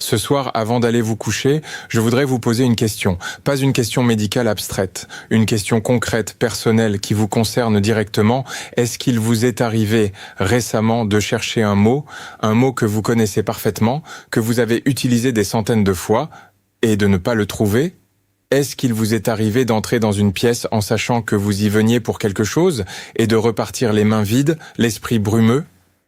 Ce soir, avant d'aller vous coucher, je voudrais vous poser une question. Pas une question médicale abstraite, une question concrète, personnelle, qui vous concerne directement. Est-ce qu'il vous est arrivé récemment de chercher un mot que vous connaissez parfaitement, que vous avez utilisé des centaines de fois, et de ne pas le trouver? Est-ce qu'il vous est arrivé d'entrer dans une pièce en sachant que vous y veniez pour quelque chose, et de repartir les mains vides, l'esprit brumeux?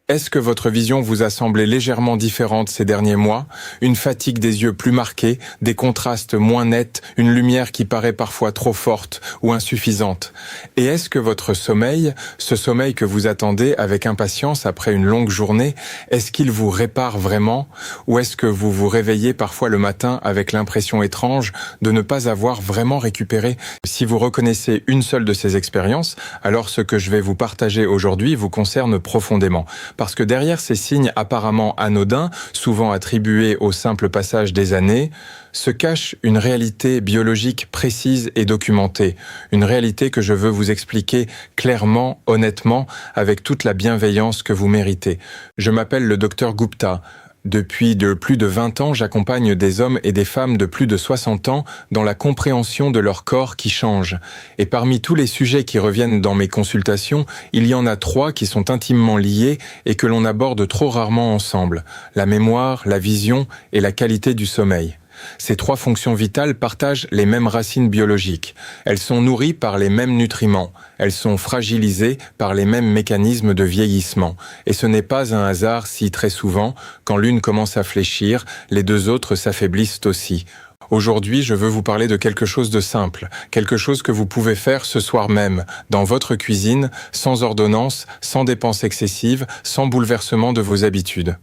Est-ce que votre vision vous a semblé légèrement différente ces derniers mois? Une fatigue des yeux plus marquée, des contrastes moins nets, une lumière qui paraît parfois trop forte ou insuffisante? Et est-ce que votre sommeil, ce sommeil que vous attendez avec impatience après une longue journée, est-ce qu'il vous répare vraiment? Ou est-ce que vous vous réveillez parfois le matin avec l'impression étrange de ne pas avoir vraiment récupéré? Si vous reconnaissez une seule de ces expériences, alors ce que je vais vous partager aujourd'hui vous concerne profondément. Parce que derrière ces signes apparemment anodins, souvent attribués au simple passage des années, se cache une réalité biologique précise et documentée. Une réalité que je veux vous expliquer clairement, honnêtement, avec toute la bienveillance que vous méritez. Je m'appelle le Dr Gupta. Depuis plus de 20 ans, j'accompagne des hommes et des femmes de plus de 60 ans dans la compréhension de leur corps qui change. Et parmi tous les sujets qui reviennent dans mes consultations, il y en a 3 qui sont intimement liés et que l'on aborde trop rarement ensemble. La mémoire, la vision et la qualité du sommeil. Ces 3 fonctions vitales partagent les mêmes racines biologiques. Elles sont nourries par les mêmes nutriments. Elles sont fragilisées par les mêmes mécanismes de vieillissement. Et ce n'est pas un hasard si très souvent, quand l'une commence à fléchir, les 2 autres s'affaiblissent aussi. Aujourd'hui, je veux vous parler de quelque chose de simple, quelque chose que vous pouvez faire ce soir même, dans votre cuisine, sans ordonnance, sans dépenses excessives, sans bouleversement de vos habitudes.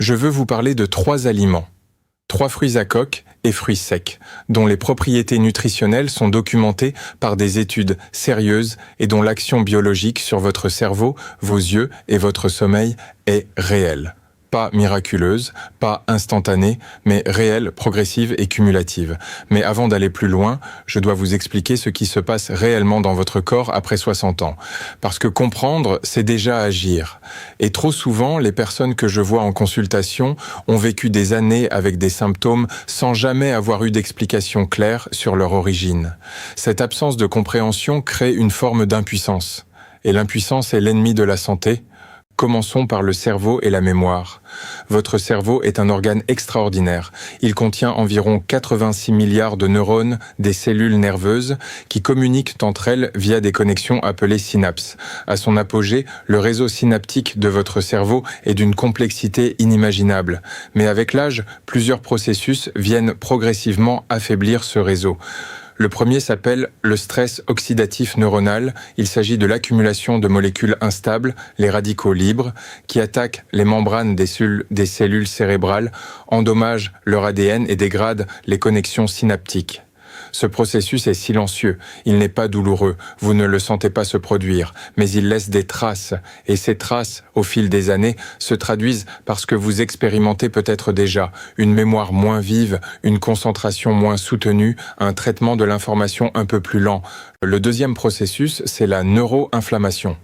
Je veux vous parler de 3 aliments. 3 fruits à coque et fruits secs, dont les propriétés nutritionnelles sont documentées par des études sérieuses et dont l'action biologique sur votre cerveau, vos yeux et votre sommeil est réelle. Pas miraculeuse, pas instantanée, mais réelle, progressive et cumulative. Mais avant d'aller plus loin, je dois vous expliquer ce qui se passe réellement dans votre corps après 60 ans. Parce que comprendre, c'est déjà agir. Et trop souvent, les personnes que je vois en consultation ont vécu des années avec des symptômes sans jamais avoir eu d'explication claire sur leur origine. Cette absence de compréhension crée une forme d'impuissance. Et l'impuissance est l'ennemi de la santé. Commençons par le cerveau et la mémoire. Votre cerveau est un organe extraordinaire. Il contient environ 86 milliards de neurones, des cellules nerveuses, qui communiquent entre elles via des connexions appelées synapses. À son apogée, le réseau synaptique de votre cerveau est d'une complexité inimaginable. Mais avec l'âge, plusieurs processus viennent progressivement affaiblir ce réseau. Le premier s'appelle le stress oxydatif neuronal. Il s'agit de l'accumulation de molécules instables, les radicaux libres, qui attaquent les membranes des cellules cérébrales, endommagent leur ADN et dégradent les connexions synaptiques. Ce processus est silencieux, il n'est pas douloureux, vous ne le sentez pas se produire, mais il laisse des traces, et ces traces, au fil des années, se traduisent par ce que vous expérimentez peut-être déjà, une mémoire moins vive, une concentration moins soutenue, un traitement de l'information un peu plus lent. Le deuxième processus, c'est la neuroinflammation.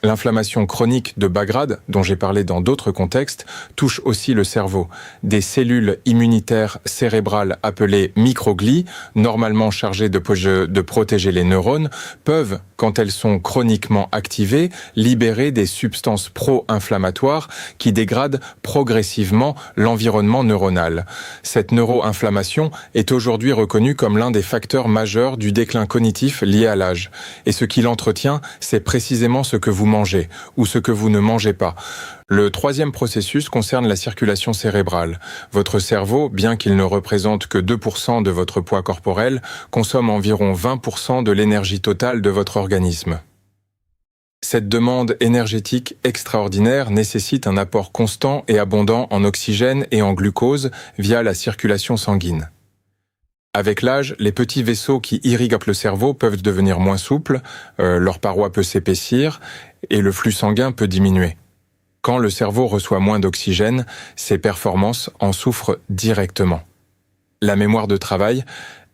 L'inflammation chronique de bas grade, dont j'ai parlé dans d'autres contextes, touche aussi le cerveau. Des cellules immunitaires cérébrales appelées microglies, normalement chargées de protéger les neurones, peuvent, quand elles sont chroniquement activées, libérer des substances pro-inflammatoires qui dégradent progressivement l'environnement neuronal. Cette neuroinflammation est aujourd'hui reconnue comme l'un des facteurs majeurs du déclin cognitif lié à l'âge. Et ce qui l'entretient, c'est précisément ce que vous mangez ou ce que vous ne mangez pas. Le troisième processus concerne la circulation cérébrale. Votre cerveau, bien qu'il ne représente que 2% de votre poids corporel, consomme environ 20% de l'énergie totale de votre organisme. Cette demande énergétique extraordinaire nécessite un apport constant et abondant en oxygène et en glucose via la circulation sanguine. Avec l'âge, les petits vaisseaux qui irriguent le cerveau peuvent devenir moins souples, leur paroi peut s'épaissir et le flux sanguin peut diminuer. Quand le cerveau reçoit moins d'oxygène, ses performances en souffrent directement. La mémoire de travail,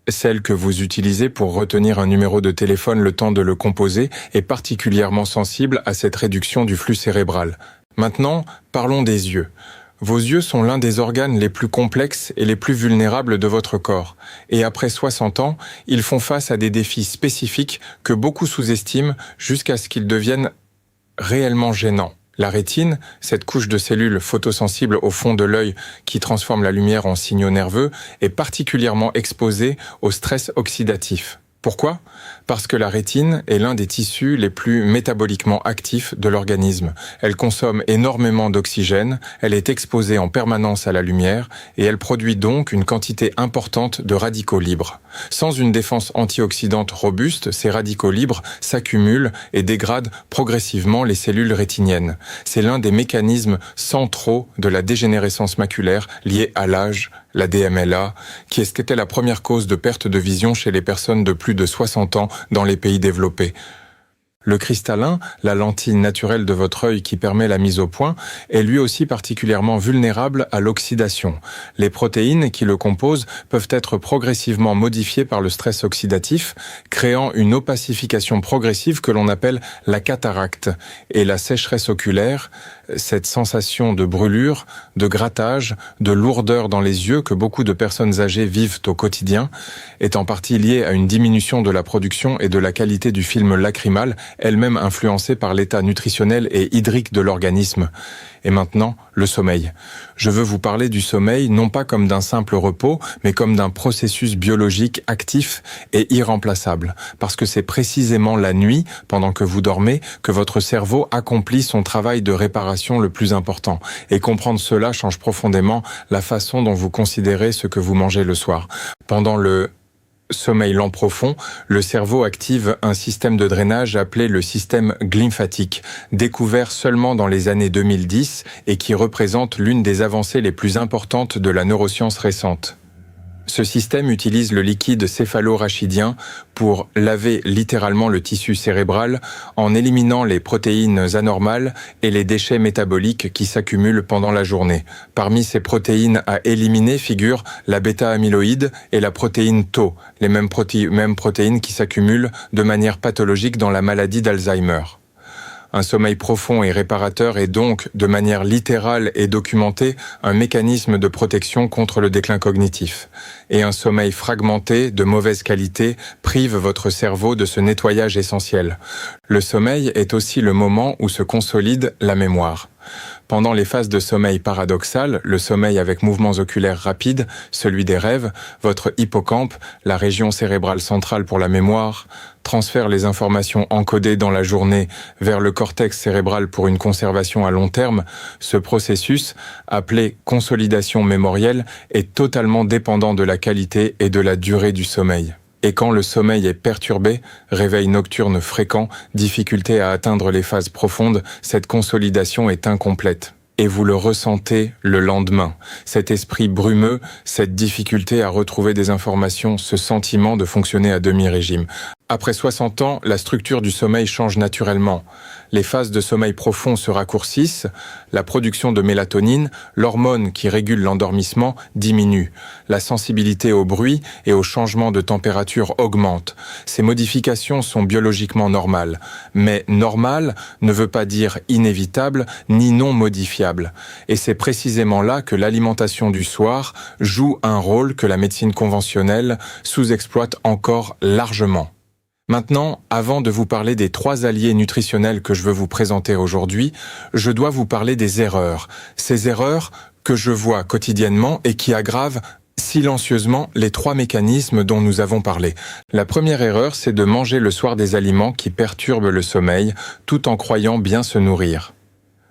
celle que vous utilisez pour retenir un numéro de téléphone le temps de le composer, est particulièrement sensible à cette réduction du flux cérébral. Maintenant, parlons des yeux. Vos yeux sont l'un des organes les plus complexes et les plus vulnérables de votre corps. Et après 60 ans, ils font face à des défis spécifiques que beaucoup sous-estiment jusqu'à ce qu'ils deviennent réellement gênants. La rétine, cette couche de cellules photosensibles au fond de l'œil qui transforme la lumière en signaux nerveux, est particulièrement exposée au stress oxydatif. Pourquoi ? Parce que la rétine est l'un des tissus les plus métaboliquement actifs de l'organisme. Elle consomme énormément d'oxygène, elle est exposée en permanence à la lumière et elle produit donc une quantité importante de radicaux libres. Sans une défense antioxydante robuste, ces radicaux libres s'accumulent et dégradent progressivement les cellules rétiniennes. C'est l'un des mécanismes centraux de la dégénérescence maculaire liée à l'âge, la DMLA, qui était la première cause de perte de vision chez les personnes de plus de 60 ans dans les pays développés. Le cristallin, la lentille naturelle de votre œil qui permet la mise au point, est lui aussi particulièrement vulnérable à l'oxydation. Les protéines qui le composent peuvent être progressivement modifiées par le stress oxydatif, créant une opacification progressive que l'on appelle la cataracte. Et la sécheresse oculaire, cette sensation de brûlure, de grattage, de lourdeur dans les yeux que beaucoup de personnes âgées vivent au quotidien, est en partie liée à une diminution de la production et de la qualité du film lacrymal, elle-même influencée par l'état nutritionnel et hydrique de l'organisme. Et maintenant, le sommeil. Je veux vous parler du sommeil non pas comme d'un simple repos, mais comme d'un processus biologique actif et irremplaçable. Parce que c'est précisément la nuit, pendant que vous dormez, que votre cerveau accomplit son travail de réparation le plus important. Et comprendre cela change profondément la façon dont vous considérez ce que vous mangez le soir. Pendant le sommeil lent profond, le cerveau active un système de drainage appelé le système glymphatique, découvert seulement dans les années 2010 et qui représente l'une des avancées les plus importantes de la neuroscience récente. Ce système utilise le liquide céphalo-rachidien pour laver littéralement le tissu cérébral en éliminant les protéines anormales et les déchets métaboliques qui s'accumulent pendant la journée. Parmi ces protéines à éliminer figurent la bêta-amyloïde et la protéine Tau, les mêmes protéines qui s'accumulent de manière pathologique dans la maladie d'Alzheimer. Un sommeil profond et réparateur est donc, de manière littérale et documentée, un mécanisme de protection contre le déclin cognitif. Et un sommeil fragmenté, de mauvaise qualité, prive votre cerveau de ce nettoyage essentiel. Le sommeil est aussi le moment où se consolide la mémoire. Pendant les phases de sommeil paradoxal, le sommeil avec mouvements oculaires rapides, celui des rêves, votre hippocampe, la région cérébrale centrale pour la mémoire, transfère les informations encodées dans la journée vers le cortex cérébral pour une conservation à long terme. Ce processus, appelé consolidation mémorielle, est totalement dépendant de la qualité et de la durée du sommeil. Et quand le sommeil est perturbé, réveil nocturne fréquent, difficulté à atteindre les phases profondes, cette consolidation est incomplète. Et vous le ressentez le lendemain. Cet esprit brumeux, cette difficulté à retrouver des informations, ce sentiment de fonctionner à demi-régime. Après 60 ans, la structure du sommeil change naturellement. Les phases de sommeil profond se raccourcissent, la production de mélatonine, l'hormone qui régule l'endormissement, diminue. La sensibilité au bruit et au changement de température augmente. Ces modifications sont biologiquement normales. Mais normal ne veut pas dire inévitable ni non modifiable. Et c'est précisément là que l'alimentation du soir joue un rôle que la médecine conventionnelle sous-exploite encore largement. Maintenant, avant de vous parler des 3 alliés nutritionnels que je veux vous présenter aujourd'hui, je dois vous parler des erreurs. Ces erreurs que je vois quotidiennement et qui aggravent silencieusement les 3 mécanismes dont nous avons parlé. La première erreur, c'est de manger le soir des aliments qui perturbent le sommeil, tout en croyant bien se nourrir.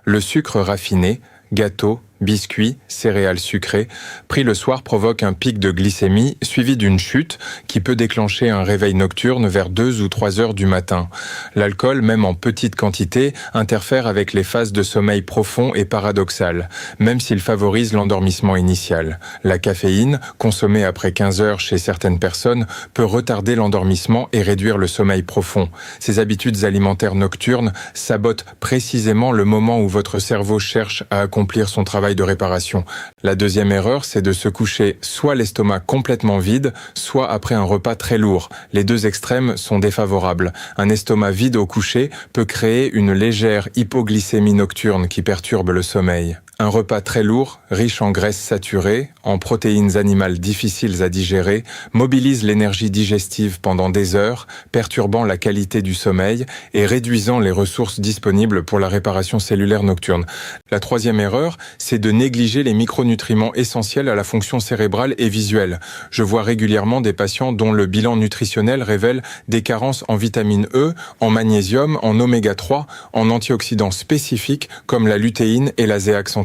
Le sucre raffiné, gâteaux, biscuits, céréales sucrées, pris le soir provoque un pic de glycémie suivi d'une chute qui peut déclencher un réveil nocturne vers 2 ou 3 heures du matin. L'alcool, même en petite quantité, interfère avec les phases de sommeil profond et paradoxal, même s'il favorise l'endormissement initial. La caféine, consommée après 15 heures chez certaines personnes, peut retarder l'endormissement et réduire le sommeil profond. Ces habitudes alimentaires nocturnes sabotent précisément le moment où votre cerveau cherche à accomplir son travail de réparation. La deuxième erreur, c'est de se coucher soit l'estomac complètement vide, soit après un repas très lourd. Les 2 extrêmes sont défavorables. Un estomac vide au coucher peut créer une légère hypoglycémie nocturne qui perturbe le sommeil. Un repas très lourd, riche en graisses saturées, en protéines animales difficiles à digérer, mobilise l'énergie digestive pendant des heures, perturbant la qualité du sommeil et réduisant les ressources disponibles pour la réparation cellulaire nocturne. La troisième erreur, c'est de négliger les micronutriments essentiels à la fonction cérébrale et visuelle. Je vois régulièrement des patients dont le bilan nutritionnel révèle des carences en vitamine E, en magnésium, en oméga 3, en antioxydants spécifiques comme la lutéine et la zéaxanthine.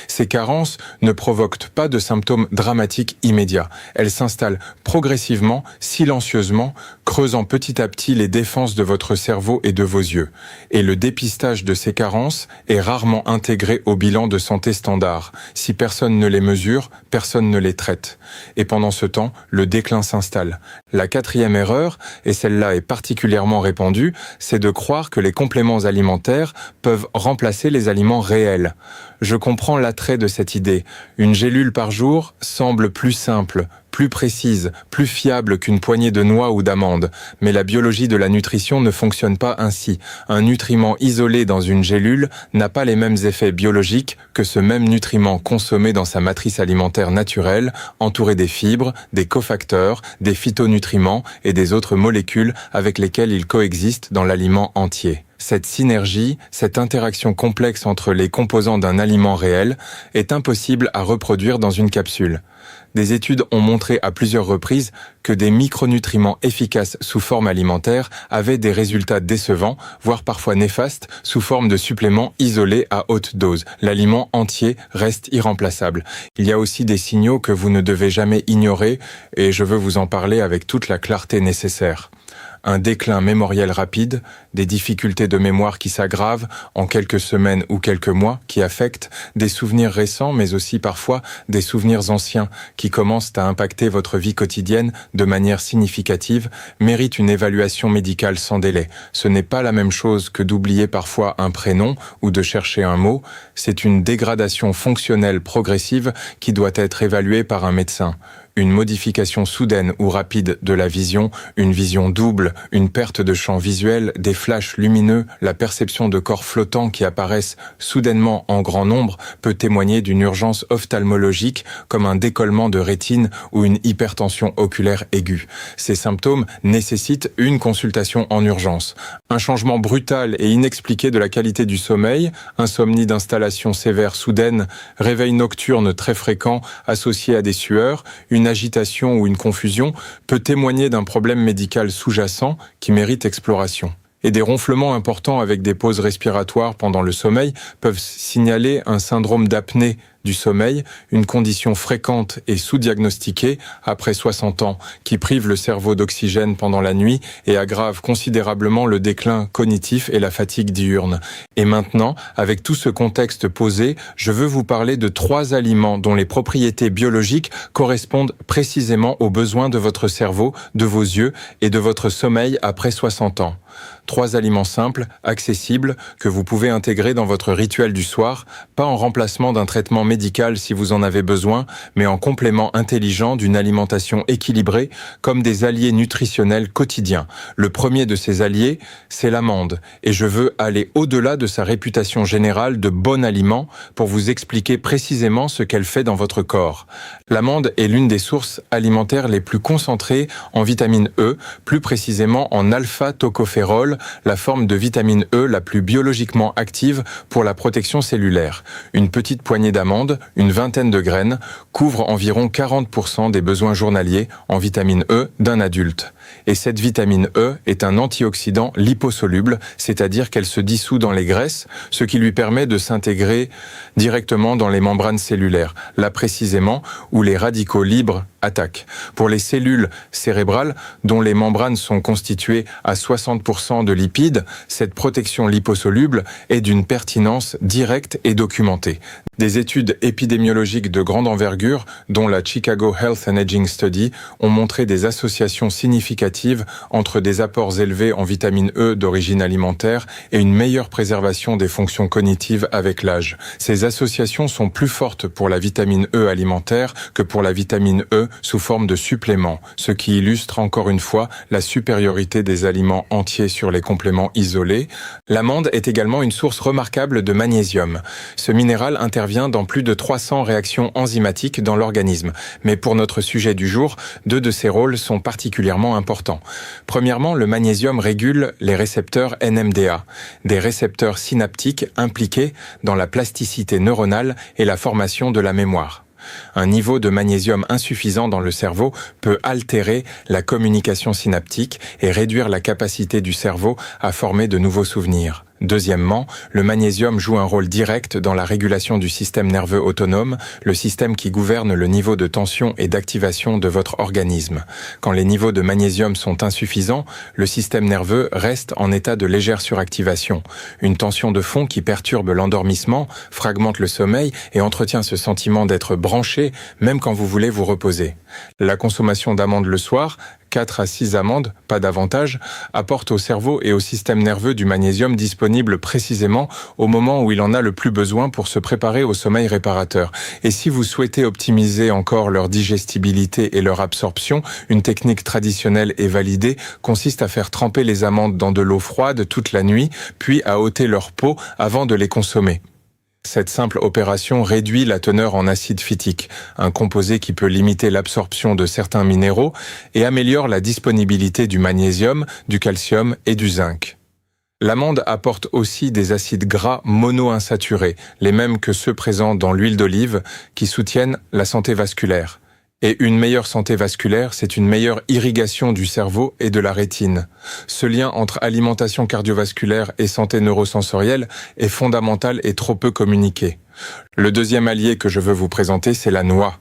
Ces carences ne provoquent pas de symptômes dramatiques immédiats. Elles s'installent progressivement, silencieusement, creusant petit à petit les défenses de votre cerveau et de vos yeux. Et le dépistage de ces carences est rarement intégré au bilan de santé standard. Si personne ne les mesure, personne ne les traite. Et pendant ce temps, le déclin s'installe. La quatrième erreur, et celle-là est particulièrement répandue, c'est de croire que les compléments alimentaires peuvent remplacer les aliments réels. Je comprends l'attrait de cette idée. Une gélule par jour semble plus simple, plus précise, plus fiable qu'une poignée de noix ou d'amandes. Mais la biologie de la nutrition ne fonctionne pas ainsi. Un nutriment isolé dans une gélule n'a pas les mêmes effets biologiques que ce même nutriment consommé dans sa matrice alimentaire naturelle, entouré des fibres, des cofacteurs, des phytonutriments et des autres molécules avec lesquelles il coexiste dans l'aliment entier. Cette synergie, cette interaction complexe entre les composants d'un aliment réel est impossible à reproduire dans une capsule. Des études ont montré à plusieurs reprises que des micronutriments efficaces sous forme alimentaire avaient des résultats décevants, voire parfois néfastes, sous forme de suppléments isolés à haute dose. L'aliment entier reste irremplaçable. Il y a aussi des signaux que vous ne devez jamais ignorer et je veux vous en parler avec toute la clarté nécessaire. Un déclin mémoriel rapide, des difficultés de mémoire qui s'aggravent en quelques semaines ou quelques mois, qui affectent des souvenirs récents, mais aussi parfois des souvenirs anciens qui commencent à impacter votre vie quotidienne de manière significative, méritent une évaluation médicale sans délai. Ce n'est pas la même chose que d'oublier parfois un prénom ou de chercher un mot, c'est une dégradation fonctionnelle progressive qui doit être évaluée par un médecin. Une modification soudaine ou rapide de la vision, une vision double, une perte de champ visuel, des flashs lumineux, la perception de corps flottants qui apparaissent soudainement en grand nombre peut témoigner d'une urgence ophtalmologique comme un décollement de rétine ou une hypertension oculaire aiguë. Ces symptômes nécessitent une consultation en urgence. Un changement brutal et inexpliqué de la qualité du sommeil, insomnie d'installation sévère soudaine, réveil nocturne très fréquent associé à des sueurs, une agitation ou une confusion peut témoigner d'un problème médical sous-jacent qui mérite exploration. Et des ronflements importants avec des pauses respiratoires pendant le sommeil peuvent signaler un syndrome d'apnée du sommeil, une condition fréquente et sous-diagnostiquée après 60 ans qui prive le cerveau d'oxygène pendant la nuit et aggrave considérablement le déclin cognitif et la fatigue diurne. Et maintenant, avec tout ce contexte posé, je veux vous parler de 3 aliments dont les propriétés biologiques correspondent précisément aux besoins de votre cerveau, de vos yeux et de votre sommeil après 60 ans. 3 aliments simples, accessibles, que vous pouvez intégrer dans votre rituel du soir, pas en remplacement d'un traitement médical si vous en avez besoin, mais en complément intelligent d'une alimentation équilibrée, comme des alliés nutritionnels quotidiens. Le premier de ces alliés, c'est l'amande, et je veux aller au-delà de sa réputation générale de bon aliment pour vous expliquer précisément ce qu'elle fait dans votre corps. L'amande est l'une des sources alimentaires les plus concentrées en vitamine E, plus précisément en alpha-tocophérol, la forme de vitamine E la plus biologiquement active pour la protection cellulaire. Une petite poignée d'amandes, une vingtaine de graines, couvre environ 40% des besoins journaliers en vitamine E d'un adulte. Et cette vitamine E est un antioxydant liposoluble, c'est-à-dire qu'elle se dissout dans les graisses, ce qui lui permet de s'intégrer directement dans les membranes cellulaires, là précisément où les radicaux libres attaquent. Pour les cellules cérébrales, dont les membranes sont constituées à 60% de lipides, cette protection liposoluble est d'une pertinence directe et documentée. Des études études épidémiologiques de grande envergure, dont la Chicago Health and Aging Study, ont montré des associations significatives entre des apports élevés en vitamine E d'origine alimentaire et une meilleure préservation des fonctions cognitives avec l'âge. Ces associations sont plus fortes pour la vitamine E alimentaire que pour la vitamine E sous forme de supplément, ce qui illustre encore une fois la supériorité des aliments entiers sur les compléments isolés. L'amande est également une source remarquable de magnésium. Ce minéral intervient dans plus de 300 réactions enzymatiques dans l'organisme. Mais pour notre sujet du jour, 2 de ces rôles sont particulièrement importants. Premièrement, le magnésium régule les récepteurs NMDA, des récepteurs synaptiques impliqués dans la plasticité neuronale et la formation de la mémoire. Un niveau de magnésium insuffisant dans le cerveau peut altérer la communication synaptique et réduire la capacité du cerveau à former de nouveaux souvenirs. Deuxièmement, le magnésium joue un rôle direct dans la régulation du système nerveux autonome, le système qui gouverne le niveau de tension et d'activation de votre organisme. Quand les niveaux de magnésium sont insuffisants, le système nerveux reste en état de légère suractivation. Une tension de fond qui perturbe l'endormissement, fragmente le sommeil et entretient ce sentiment d'être branché même quand vous voulez vous reposer. La consommation d'amandes le soir, 4 à 6 amandes, pas davantage, apporte au cerveau et au système nerveux du magnésium disponible précisément au moment où il en a le plus besoin pour se préparer au sommeil réparateur. Et si vous souhaitez optimiser encore leur digestibilité et leur absorption, une technique traditionnelle et validée consiste à faire tremper les amandes dans de l'eau froide toute la nuit, puis à ôter leur peau avant de les consommer. Cette simple opération réduit la teneur en acide phytique, un composé qui peut limiter l'absorption de certains minéraux et améliore la disponibilité du magnésium, du calcium et du zinc. L'amande apporte aussi des acides gras monoinsaturés, les mêmes que ceux présents dans l'huile d'olive, qui soutiennent la santé vasculaire. Et une meilleure santé vasculaire, c'est une meilleure irrigation du cerveau et de la rétine. Ce lien entre alimentation cardiovasculaire et santé neurosensorielle est fondamental et trop peu communiqué. Le deuxième allié que je veux vous présenter, c'est la noix.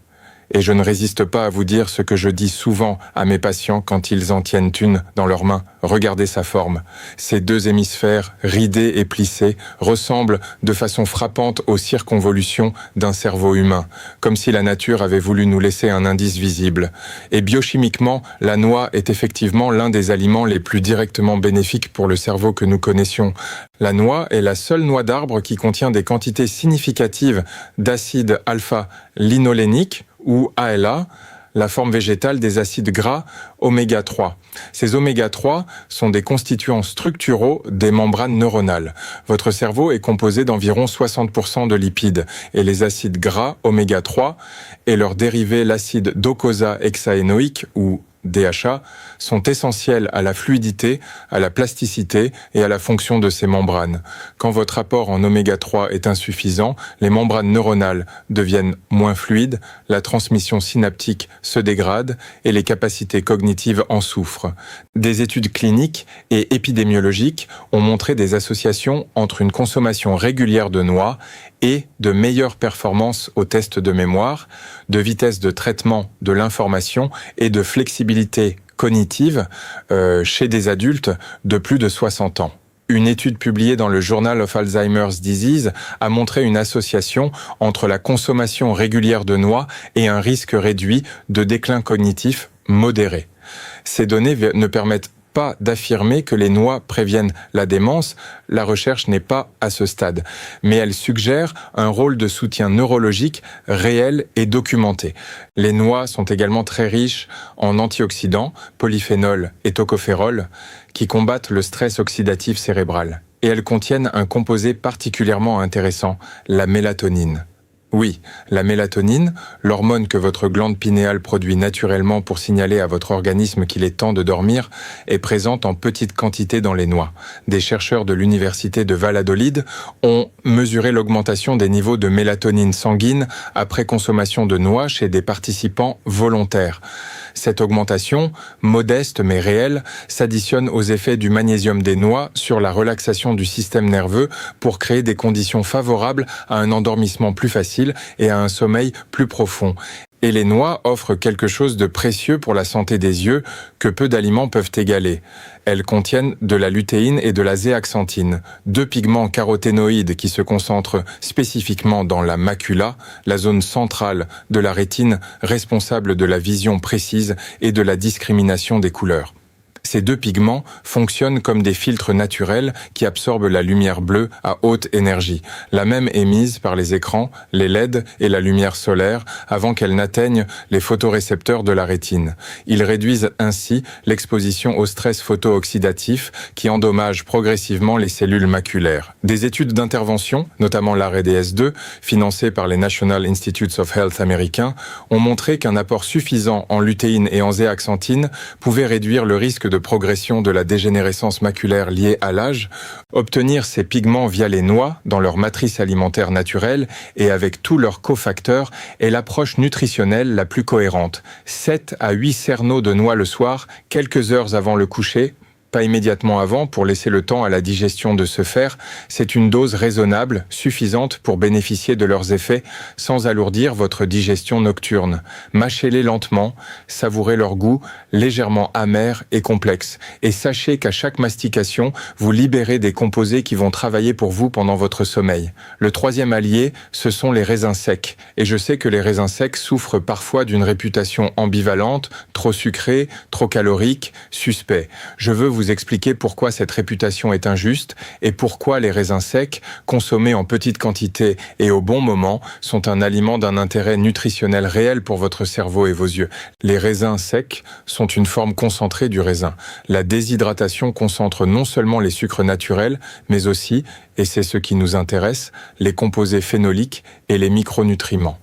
Et je ne résiste pas à vous dire ce que je dis souvent à mes patients quand ils en tiennent une dans leurs mains. Regardez sa forme. Ces 2 hémisphères, ridés et plissés, ressemblent de façon frappante aux circonvolutions d'un cerveau humain, comme si la nature avait voulu nous laisser un indice visible. Et biochimiquement, la noix est effectivement l'un des aliments les plus directement bénéfiques pour le cerveau que nous connaissions. La noix est la seule noix d'arbre qui contient des quantités significatives d'acide alpha-linolénique, ou ALA, la forme végétale des acides gras oméga 3. Ces oméga 3 sont des constituants structuraux des membranes neuronales. Votre cerveau est composé d'environ 60% de lipides et les acides gras oméga 3 et leur dérivé l'acide docosahexaénoïque ou DHA, sont essentiels à la fluidité, à la plasticité et à la fonction de ces membranes. Quand votre apport en oméga 3 est insuffisant, les membranes neuronales deviennent moins fluides, la transmission synaptique se dégrade et les capacités cognitives en souffrent. Des études cliniques et épidémiologiques ont montré des associations entre une consommation régulière de noix et de meilleures performances aux tests de mémoire, de vitesse de traitement de l'information et de flexibilité cognitive chez des adultes de plus de 60 ans. Une étude publiée dans le Journal of Alzheimer's Disease a montré une association entre la consommation régulière de noix et un risque réduit de déclin cognitif modéré. Ces données ne permettent pas d'affirmer que les noix préviennent la démence, la recherche n'est pas à ce stade. Mais elle suggère un rôle de soutien neurologique réel et documenté. Les noix sont également très riches en antioxydants, polyphénol et tocophérols, qui combattent le stress oxydatif cérébral. Et elles contiennent un composé particulièrement intéressant, la mélatonine. Oui, la mélatonine, l'hormone que votre glande pinéale produit naturellement pour signaler à votre organisme qu'il est temps de dormir, est présente en petite quantité dans les noix. Des chercheurs de l'université de Valladolid ont mesuré l'augmentation des niveaux de mélatonine sanguine après consommation de noix chez des participants volontaires. Cette augmentation, modeste mais réelle, s'additionne aux effets du magnésium des noix sur la relaxation du système nerveux pour créer des conditions favorables à un endormissement plus facile et à un sommeil plus profond. Et les noix offrent quelque chose de précieux pour la santé des yeux que peu d'aliments peuvent égaler. Elles contiennent de la lutéine et de la zéaxanthine, deux pigments caroténoïdes qui se concentrent spécifiquement dans la macula, la zone centrale de la rétine responsable de la vision précise et de la discrimination des couleurs. Ces deux pigments fonctionnent comme des filtres naturels qui absorbent la lumière bleue à haute énergie, la même émise par les écrans, les LED et la lumière solaire avant qu'elle n'atteigne les photorécepteurs de la rétine. Ils réduisent ainsi l'exposition au stress photo-oxydatif qui endommage progressivement les cellules maculaires. Des études d'intervention, notamment l'AREDS2, financées par les National Institutes of Health américains, ont montré qu'un apport suffisant en lutéine et en zéaxanthine pouvait réduire le risque de progression de la dégénérescence maculaire liée à l'âge, obtenir ces pigments via les noix dans leur matrice alimentaire naturelle et avec tous leurs cofacteurs est l'approche nutritionnelle la plus cohérente. 7 à 8 cerneaux de noix le soir, quelques heures avant le coucher, pas immédiatement avant pour laisser le temps à la digestion de se faire, c'est une dose raisonnable, suffisante pour bénéficier de leurs effets sans alourdir votre digestion nocturne. Mâchez-les lentement, savourez leur goût légèrement amer et complexe. Et sachez qu'à chaque mastication, vous libérez des composés qui vont travailler pour vous pendant votre sommeil. Le troisième allié, ce sont les raisins secs. Et je sais que les raisins secs souffrent parfois d'une réputation ambivalente, trop sucrée, trop calorique, suspect. Je veux vous expliquer pourquoi cette réputation est injuste et pourquoi les raisins secs, consommés en petite quantité et au bon moment, sont un aliment d'un intérêt nutritionnel réel pour votre cerveau et vos yeux. Les raisins secs sont une forme concentrée du raisin. La déshydratation concentre non seulement les sucres naturels, mais aussi, et c'est ce qui nous intéresse, les composés phénoliques et les micronutriments.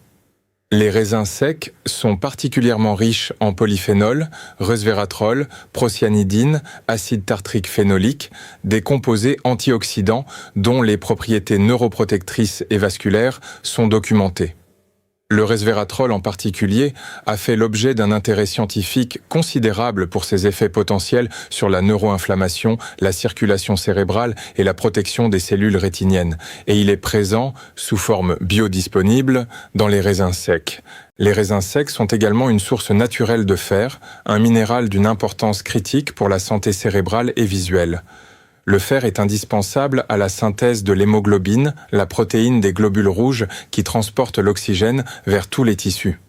Les raisins secs sont particulièrement riches en polyphénol, resveratrol, procyanidine, acide tartrique phénolique, des composés antioxydants dont les propriétés neuroprotectrices et vasculaires sont documentées. Le resveratrol en particulier a fait l'objet d'un intérêt scientifique considérable pour ses effets potentiels sur la neuroinflammation, la circulation cérébrale et la protection des cellules rétiniennes. Et il est présent, sous forme biodisponible, dans les raisins secs. Les raisins secs sont également une source naturelle de fer, un minéral d'une importance critique pour la santé cérébrale et visuelle. Le fer est indispensable à la synthèse de l'hémoglobine, la protéine des globules rouges qui transporte l'oxygène vers tous les tissus.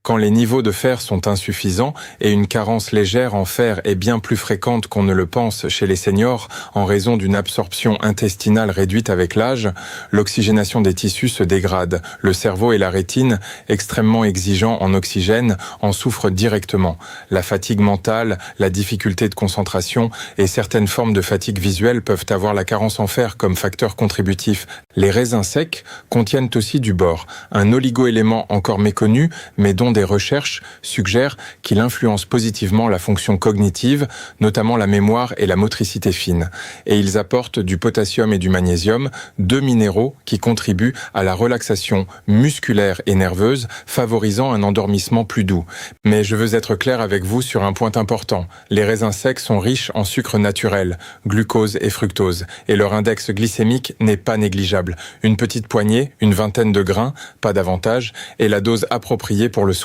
Quand les niveaux de fer sont insuffisants et une carence légère en fer est bien plus fréquente qu'on ne le pense chez les seniors en raison d'une absorption intestinale réduite avec l'âge, l'oxygénation des tissus se dégrade. Le cerveau et la rétine, extrêmement exigeants en oxygène, en souffrent directement. La fatigue mentale, la difficulté de concentration et certaines formes de fatigue visuelle peuvent avoir la carence en fer comme facteur contributif. Les raisins secs contiennent aussi du bore, un oligoélément encore méconnu mais dont des recherches suggèrent qu'il influence positivement la fonction cognitive, notamment la mémoire et la motricité fine. Et ils apportent du potassium et du magnésium, deux minéraux qui contribuent à la relaxation musculaire et nerveuse, favorisant un endormissement plus doux. Mais je veux être clair avec vous sur un point important. Les raisins secs sont riches en sucre naturel, glucose et fructose, et leur index glycémique n'est pas négligeable. Une petite poignée, une vingtaine de grains, pas davantage, est la dose appropriée pour le soir.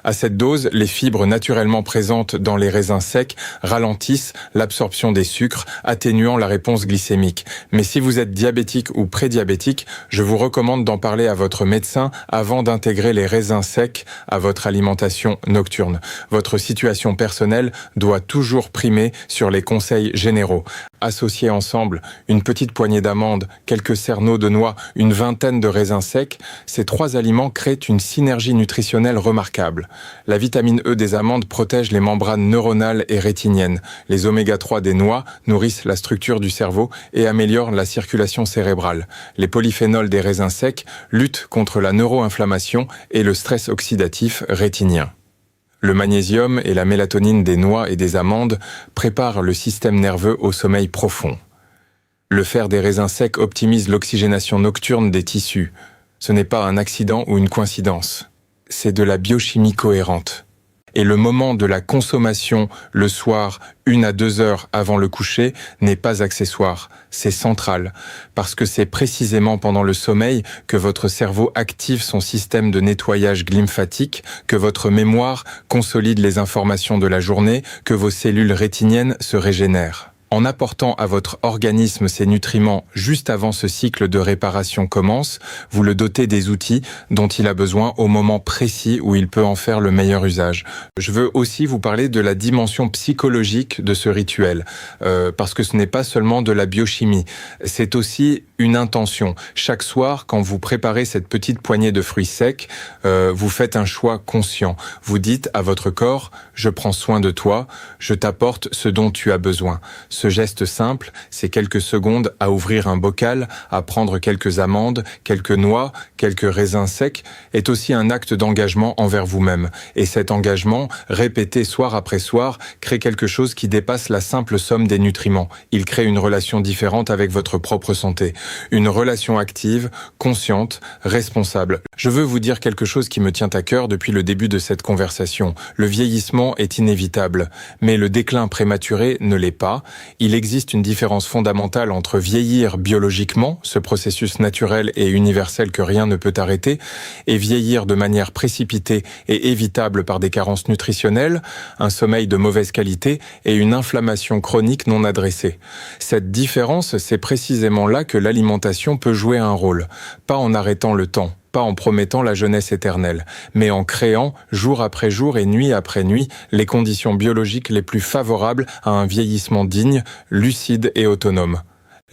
À cette dose, les fibres naturellement présentes dans les raisins secs ralentissent l'absorption des sucres, atténuant la réponse glycémique. Mais si vous êtes diabétique ou prédiabétique, je vous recommande d'en parler à votre médecin avant d'intégrer les raisins secs à votre alimentation nocturne. Votre situation personnelle doit toujours primer sur les conseils généraux. Associer ensemble une petite poignée d'amandes, quelques cerneaux de noix, une vingtaine de raisins secs, ces trois aliments créent une synergie nutritionnelle remarquable. La vitamine E des amandes protège les membranes neuronales et rétiniennes. Les oméga-3 des noix nourrissent la structure du cerveau et améliorent la circulation cérébrale. Les polyphénols des raisins secs luttent contre la neuroinflammation et le stress oxydatif rétinien. Le magnésium et la mélatonine des noix et des amandes préparent le système nerveux au sommeil profond. Le fer des raisins secs optimise l'oxygénation nocturne des tissus. Ce n'est pas un accident ou une coïncidence. C'est de la biochimie cohérente. Et le moment de la consommation, le soir, 1 à 2 heures avant le coucher, n'est pas accessoire, c'est central, parce que c'est précisément pendant le sommeil que votre cerveau active son système de nettoyage lymphatique, que votre mémoire consolide les informations de la journée, que vos cellules rétiniennes se régénèrent. En apportant à votre organisme ces nutriments juste avant ce cycle de réparation commence, vous le dotez des outils dont il a besoin au moment précis où il peut en faire le meilleur usage. Je veux aussi vous parler de la dimension psychologique de ce rituel, parce que ce n'est pas seulement de la biochimie, c'est aussi une intention. Chaque soir, quand vous préparez cette petite poignée de fruits secs, vous faites un choix conscient. Vous dites à votre corps, je prends soin de toi, je t'apporte ce dont tu as besoin. Ce geste simple, c'est quelques secondes à ouvrir un bocal, à prendre quelques amandes, quelques noix, quelques raisins secs, est aussi un acte d'engagement envers vous-même. Et cet engagement, répété soir après soir, crée quelque chose qui dépasse la simple somme des nutriments. Il crée une relation différente avec votre propre santé. Une relation active, consciente, responsable. Je veux vous dire quelque chose qui me tient à cœur depuis le début de cette conversation. Le vieillissement est inévitable, mais le déclin prématuré ne l'est pas. Il existe une différence fondamentale entre vieillir biologiquement, ce processus naturel et universel que rien ne peut arrêter, et vieillir de manière précipitée et évitable par des carences nutritionnelles, un sommeil de mauvaise qualité et une inflammation chronique non adressée. Cette différence, c'est précisément là que l'alimentation peut jouer un rôle, pas en arrêtant le temps, pas en promettant la jeunesse éternelle, mais en créant, jour après jour et nuit après nuit, les conditions biologiques les plus favorables à un vieillissement digne, lucide et autonome.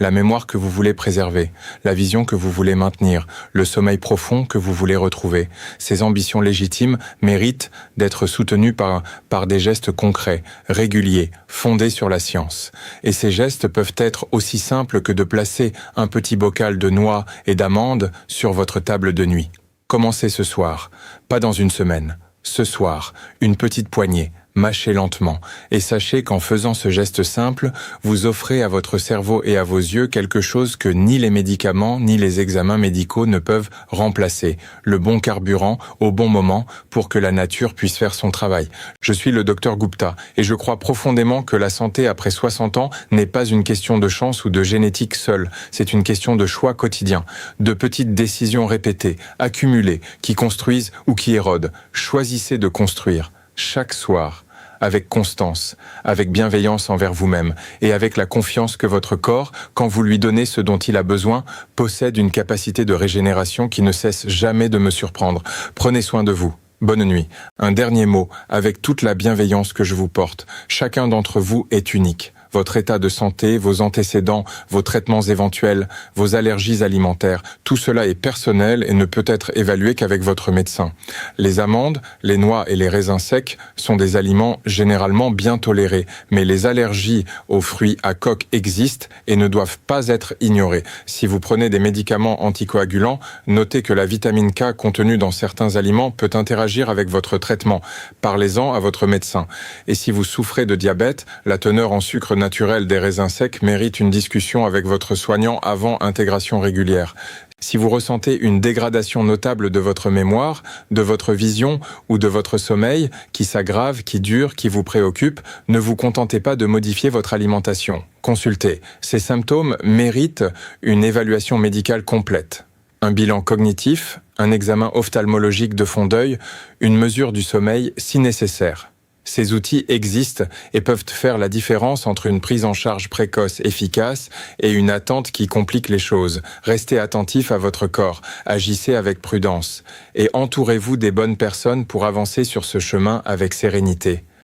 La mémoire que vous voulez préserver, la vision que vous voulez maintenir, le sommeil profond que vous voulez retrouver. Ces ambitions légitimes méritent d'être soutenues par des gestes concrets, réguliers, fondés sur la science. Et ces gestes peuvent être aussi simples que de placer un petit bocal de noix et d'amandes sur votre table de nuit. Commencez ce soir, pas dans une semaine. Ce soir, une petite poignée. Mâchez lentement et sachez qu'en faisant ce geste simple, vous offrez à votre cerveau et à vos yeux quelque chose que ni les médicaments ni les examens médicaux ne peuvent remplacer, le bon carburant au bon moment pour que la nature puisse faire son travail. Je suis le docteur Gupta et je crois profondément que la santé après 60 ans n'est pas une question de chance ou de génétique seule, c'est une question de choix quotidien, de petites décisions répétées, accumulées, qui construisent ou qui érodent. Choisissez de construire chaque soir, avec constance, avec bienveillance envers vous-même et avec la confiance que votre corps, quand vous lui donnez ce dont il a besoin, possède une capacité de régénération qui ne cesse jamais de me surprendre. Prenez soin de vous. Bonne nuit. Un dernier mot, avec toute la bienveillance que je vous porte. Chacun d'entre vous est unique. Votre état de santé, vos antécédents, vos traitements éventuels, vos allergies alimentaires, tout cela est personnel et ne peut être évalué qu'avec votre médecin. Les amandes, les noix et les raisins secs sont des aliments généralement bien tolérés, mais les allergies aux fruits à coque existent et ne doivent pas être ignorées. Si vous prenez des médicaments anticoagulants, notez que la vitamine K contenue dans certains aliments peut interagir avec votre traitement. Parlez-en à votre médecin. Et si vous souffrez de diabète, la teneur en sucre naturel des raisins secs mérite une discussion avec votre soignant avant intégration régulière. Si vous ressentez une dégradation notable de votre mémoire, de votre vision ou de votre sommeil qui s'aggrave, qui dure, qui vous préoccupe, ne vous contentez pas de modifier votre alimentation. Consultez. Ces symptômes méritent une évaluation médicale complète. Un bilan cognitif, un examen ophtalmologique de fond d'œil, une mesure du sommeil si nécessaire. Ces outils existent et peuvent faire la différence entre une prise en charge précoce efficace et une attente qui complique les choses. Restez attentif à votre corps, agissez avec prudence et entourez-vous des bonnes personnes pour avancer sur ce chemin avec sérénité.